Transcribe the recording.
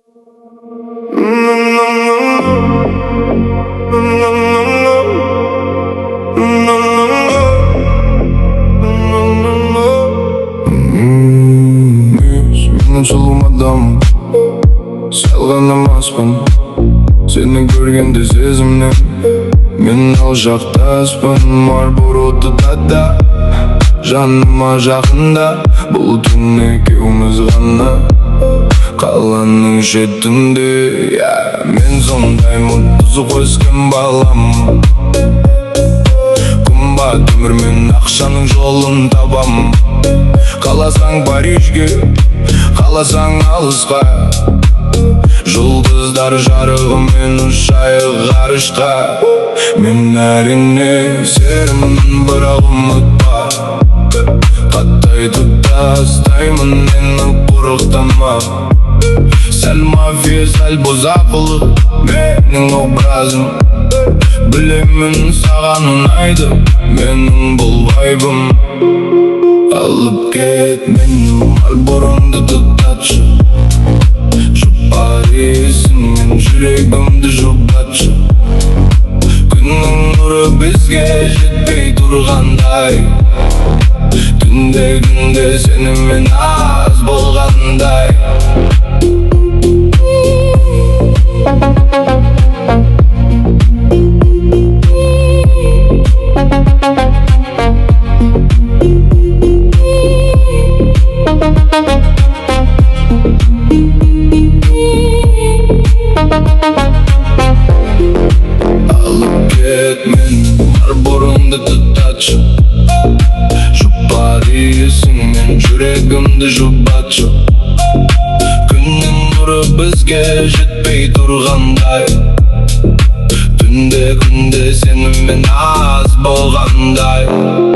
Менің сұлуым адамым, сәл ғана маспын. Сені көргенде сезімнен мен алжақтаспын. Марборуды да жаныма жақында. Бұл түн екеуміз ғана қаланың шетінде. Мен сондаймын, тұзы қоскен балам. Қымбат өмір мен ақшаның жолын табам. Қаласаң Парижге, қаласаң алысқа, жұлдыздар жарығымен ұшайық ғарышқа. Мен әрине сенімін, бірақ ұмытпа. Қаттай тұтастаймын, мені қорықтама. Сәл мафия, сәл бұзақылық менің образым. Білемін саған ұнайды менің бұл вайбым. Алып кет мені, Марборуңды тұтатшы. Жұпар иісіңмен жүрегімді жұбатшы. Күннің нұры бізге жетпей тұрғандай, түнде сенімен аз болғандай. Алып кет мені, Марборуңды тұтатшы. Жұпар иісіңмен жүрегімді жұбатшы. Күннің нұры бізге жетпей тұрғандай, түнде сенімен аз болғандай.